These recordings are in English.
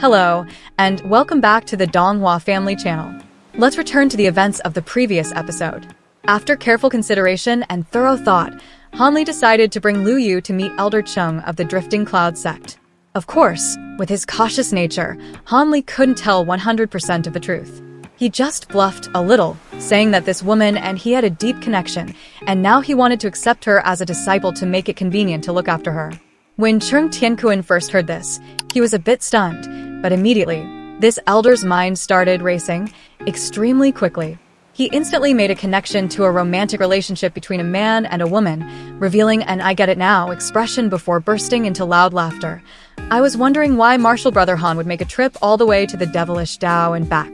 Hello, and welcome back to the Donghua family channel. Let's return to the events of the previous episode. After careful consideration and thorough thought, Hanli decided to bring Lu Yu to meet Elder Chung of the Drifting Cloud sect. Of course, with his cautious nature, Hanli couldn't tell 100% of the truth. He just bluffed a little, saying that this woman and he had a deep connection, and now he wanted to accept her as a disciple to make it convenient to look after her. When Chung Tiankuan first heard this, he was a bit stunned, but immediately, this elder's mind started racing extremely quickly. He instantly made a connection to a romantic relationship between a man and a woman, revealing an "I get it now" expression before bursting into loud laughter. I was wondering why Martial Brother Han would make a trip all the way to the devilish Dao and back.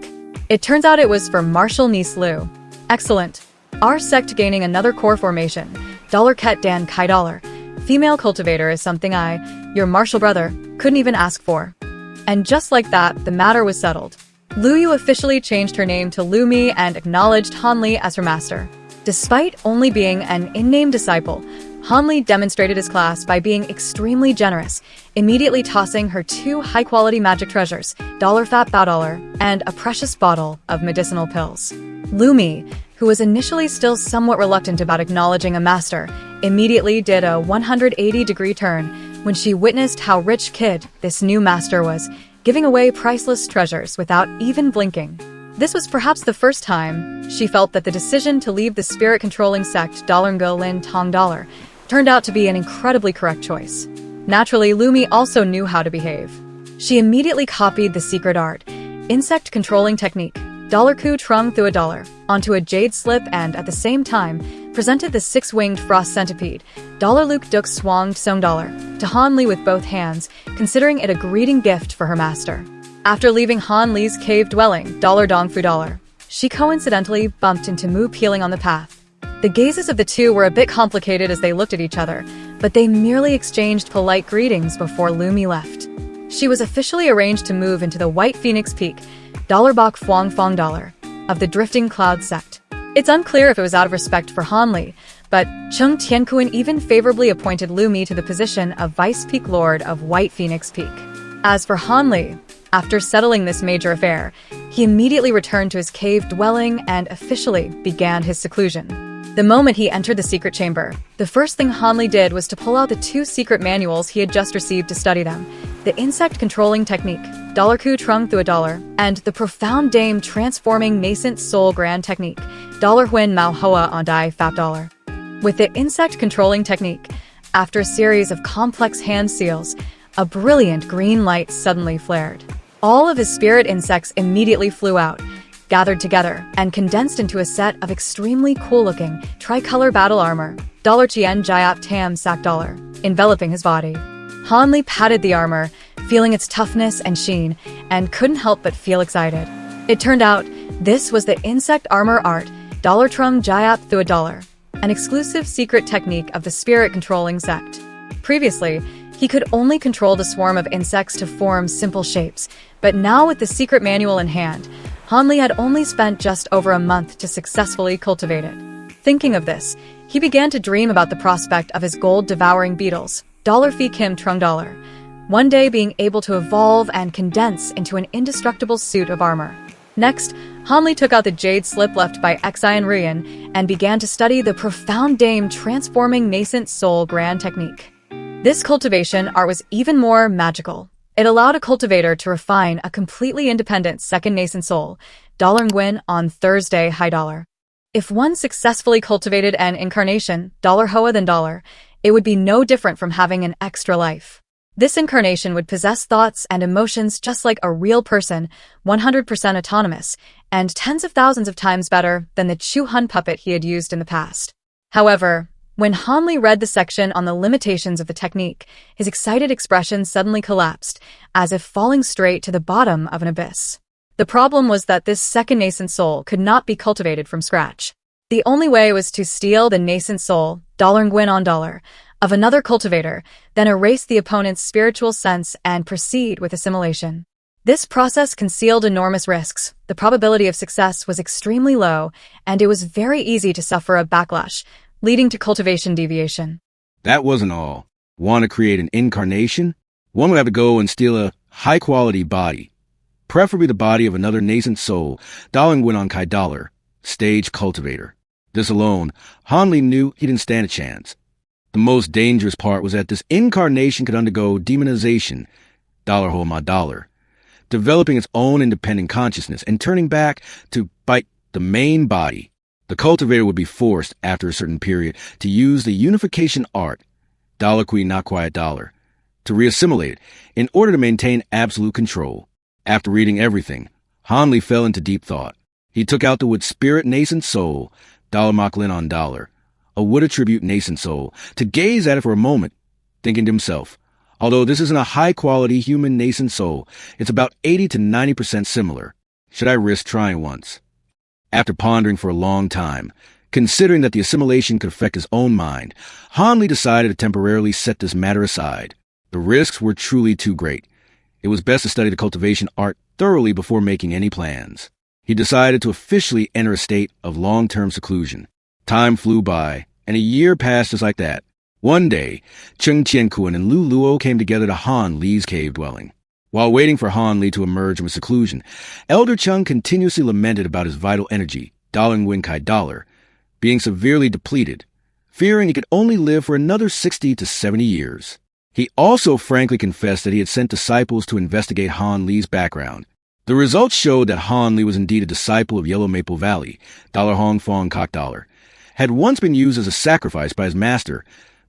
It turns out it was for Martial Niece Lu. Excellent. Our sect gaining another core formation, Dollar Ket Dan Kai Dollar. Female cultivator is something your martial brother, couldn't even ask for. And just like that, the matter was settled. Lu Yu officially changed her name to Lu Mi and acknowledged Hanli as her master. Despite only being an in-name disciple, Hanli demonstrated his class by being extremely generous, immediately tossing her two high-quality magic treasures, Dollar Fat Bao Dollar, and a precious bottle of medicinal pills. Lu Mi, who was initially still somewhat reluctant about acknowledging a master, immediately did a 180-degree turn when she witnessed how rich kid this new master was, giving away priceless treasures without even blinking. This was perhaps the first time she felt that the decision to leave the spirit-controlling sect Dollar Ngo Lin Tong Dollar turned out to be an incredibly correct choice. Naturally, Lu Mi also knew how to behave. She immediately copied the secret art, insect controlling technique, Dollar Ku Trung Thua Dollar, onto a jade slip and, at the same time, presented the six-winged frost centipede, Dollar Luke Duk Swang Song Dollar, to Han Li with both hands, considering it a greeting gift for her master. After leaving Han Li's cave dwelling, Dollar Dong Fu Dollar, she coincidentally bumped into Mu Peeling on the path. The gazes of the two were a bit complicated as they looked at each other, but they merely exchanged polite greetings before Lu Mi left. She was officially arranged to move into the White Phoenix Peak, Dollar Bok Fuang Fong Dollar, of the Drifting Cloud sect. It's unclear if it was out of respect for Hanli, but Chung Tiankuan even favorably appointed Lu Mi to the position of Vice Peak Lord of White Phoenix Peak. As for Hanli, after settling this major affair, he immediately returned to his cave dwelling and officially began his seclusion. The moment he entered the secret chamber, the first thing Hanli did was to pull out the two secret manuals he had just received to study them, the insect controlling technique, Dollar Ku Trung Thua Dollar, and the profound dame transforming nascent soul grand technique, Dollar Huan Mao Hoa on Dai Fap Dollar. With the insect controlling technique, after a series of complex hand seals, a brilliant green light suddenly flared. All of his spirit insects immediately flew out, gathered together, and condensed into a set of extremely cool-looking, tricolor battle armor, Dollar Chien Jayap Tam Sak Dollar, enveloping his body. Hanli patted the armor, feeling its toughness and sheen, and couldn't help but feel excited. It turned out, this was the insect armor art, Dollar Trung Jayap Thua Dollar, an exclusive secret technique of the spirit-controlling sect. Previously, he could only control the swarm of insects to form simple shapes, but now with the secret manual in hand, Hanli had only spent just over a month to successfully cultivate it. Thinking of this, he began to dream about the prospect of his gold-devouring beetles, Dollar Phi Kim Trung Dollar, one day being able to evolve and condense into an indestructible suit of armor. Next, Hanli took out the jade slip left by Xian Ruyan and began to study the profound dame transforming nascent soul grand technique. This cultivation art was even more magical. It allowed a cultivator to refine a completely independent second nascent soul, Dollar Nguyen on Thursday High Dollar. If one successfully cultivated an incarnation, Dollar Hoa than Dollar, it would be no different from having an extra life. This incarnation would possess thoughts and emotions just like a real person, 100% autonomous, and tens of thousands of times better than the Chu Hun puppet he had used in the past. However, when Hanli read the section on the limitations of the technique, his excited expression suddenly collapsed, as if falling straight to the bottom of an abyss. The problem was that this second nascent soul could not be cultivated from scratch. The only way was to steal the nascent soul, Dollar Nguyen on Dollar, of another cultivator, then erase the opponent's spiritual sense and proceed with assimilation. This process concealed enormous risks. The probability of success was extremely low, and it was very easy to suffer a backlash, leading to cultivation deviation. That wasn't all. Want to create an incarnation? One would have to go and steal high-quality body, preferably the body of another nascent soul, Donghua on Kai Dollar, stage cultivator. This alone, Han Li knew he didn't stand a chance. The most dangerous part was that this incarnation could undergo demonization, dollar hole my dollar, developing its own independent consciousness and turning back to bite the main body. The cultivator would be forced, after a certain period, to use the unification art, dollar qui not quiet dollar, to reassimilate it in order to maintain absolute control. After reading everything, Han Li fell into deep thought. He took out the wood spirit nascent soul, dollar Maklin on dollar, a wood attribute nascent soul, to gaze at it for a moment, thinking to himself, although this isn't a high-quality human nascent soul, it's about 80 to 90% similar. Should I risk trying once? After pondering for a long time, considering that the assimilation could affect his own mind, Han Li decided to temporarily set this matter aside. The risks were truly too great. It was best to study the cultivation art thoroughly before making any plans. He decided to officially enter a state of long-term seclusion. Time flew by, and a year passed just like that. One day, Cheng Qiankun and Lu Luo came together to Han Li's cave dwelling. While waiting for Han Li to emerge from his seclusion, Elder Cheng continuously lamented about his vital energy, Dalin Win Kai Dollar, being severely depleted, fearing he could only live for another 60 to 70 years. He also frankly confessed that he had sent disciples to investigate Han Li's background. The results showed that Han Li was indeed a disciple of Yellow Maple Valley, Dollar Hong Fong Kok Dollar, had once been used as a sacrifice by his master,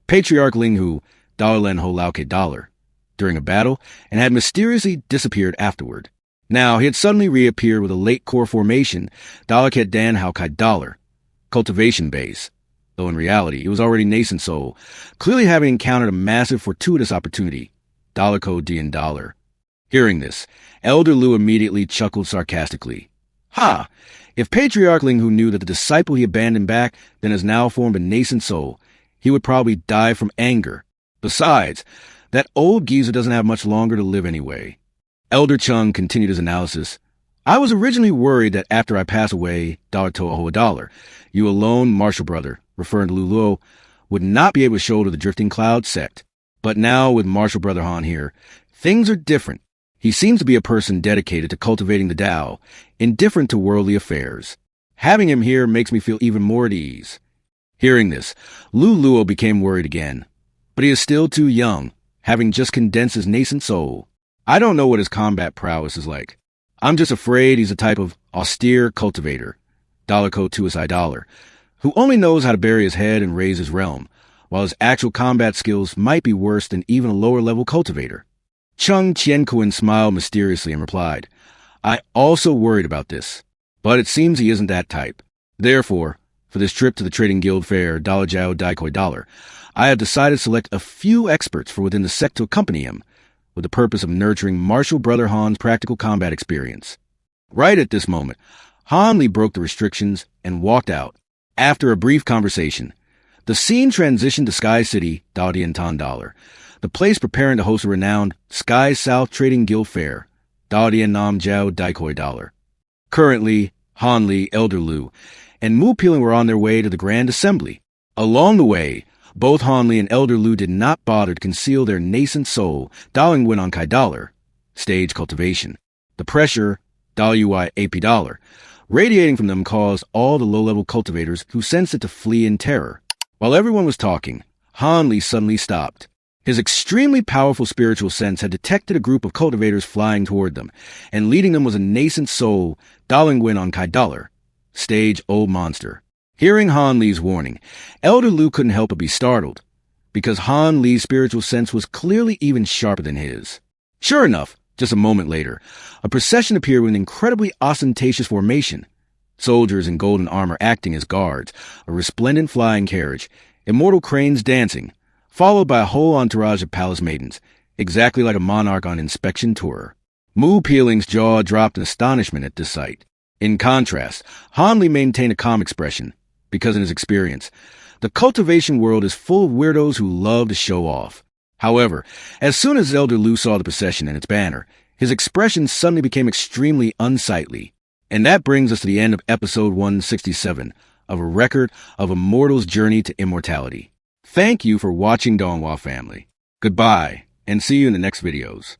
Patriarch Ling Hu, Dollar Len Ho Lao Ke Dollar, during a battle, and had mysteriously disappeared afterward. Now he had suddenly reappeared with a late core formation, Dollar Ke Dan Hao Kai Dollar, cultivation base, though in reality he was already nascent soul, clearly having encountered a massive fortuitous opportunity, Dollar Ko Dian Dollar. Hearing this, Elder Lu immediately chuckled sarcastically. Ha! If Patriarch Ling Hu knew that the disciple he abandoned back then has now formed a nascent soul, he would probably die from anger. Besides, that old geezer doesn't have much longer to live anyway. Elder Chung continued his analysis. I was originally worried that after I pass away, Dollar Toho a dollar, you alone, Marshall brother, referring to Lu Luo, would not be able to shoulder the Drifting Cloud sect. But now, with Marshall brother Han here, things are different. He seems to be a person dedicated to cultivating the Tao, indifferent to worldly affairs. Having him here makes me feel even more at ease. Hearing this, Lu Luo became worried again. But he is still too young, having just condensed his nascent soul. I don't know what his combat prowess is like. I'm just afraid he's a type of austere cultivator, Dollar Co 2SI Dollar, who only knows how to bury his head and raise his realm, while his actual combat skills might be worse than even a lower-level cultivator. Cheng Qiankun smiled mysteriously and replied, I also worried about this, but it seems he isn't that type. Therefore, for this trip to the Trading Guild Fair, Dollar Jiao Dai Koi Dollar, I have decided to select a few experts from within the sect to accompany him, with the purpose of nurturing Marshall Brother Han's practical combat experience. Right at this moment, Han Li broke the restrictions and walked out. After a brief conversation, the scene transitioned to Sky City, Daodian Tan Dollar, the place preparing to host a renowned Sky South Trading Guild Fair, Daodian Nam Jiao Dai Koi Dollar. Currently, Han Li, Elder Lu, and Mu Peeling were on their way to the Grand Assembly. Along the way, both Han Li and Elder Lu did not bother to conceal their nascent soul, Daling Win on Kai Dollar, stage cultivation. The pressure, Dal Ui AP Dollar, radiating from them caused all the low-level cultivators who sensed it to flee in terror. While everyone was talking, Han Li suddenly stopped. His extremely powerful spiritual sense had detected a group of cultivators flying toward them, and leading them was a nascent soul, Daling Win on Kai Dollar, stage Old Monster. Hearing Han Li's warning, Elder Lu couldn't help but be startled, because Han Li's spiritual sense was clearly even sharper than his. Sure enough, just a moment later, a procession appeared with an incredibly ostentatious formation. Soldiers in golden armor acting as guards, a resplendent flying carriage, immortal cranes dancing, followed by a whole entourage of palace maidens, exactly like a monarch on inspection tour. Mu Peeling's jaw dropped in astonishment at this sight. In contrast, Han Li maintained a calm expression, because in his experience, the cultivation world is full of weirdos who love to show off. However, as soon as Elder Lu saw the procession and its banner, his expression suddenly became extremely unsightly. And that brings us to the end of episode 167 of A Record of a Mortal's Journey to Immortality. Thank you for watching Donghua family. Goodbye, and see you in the next videos.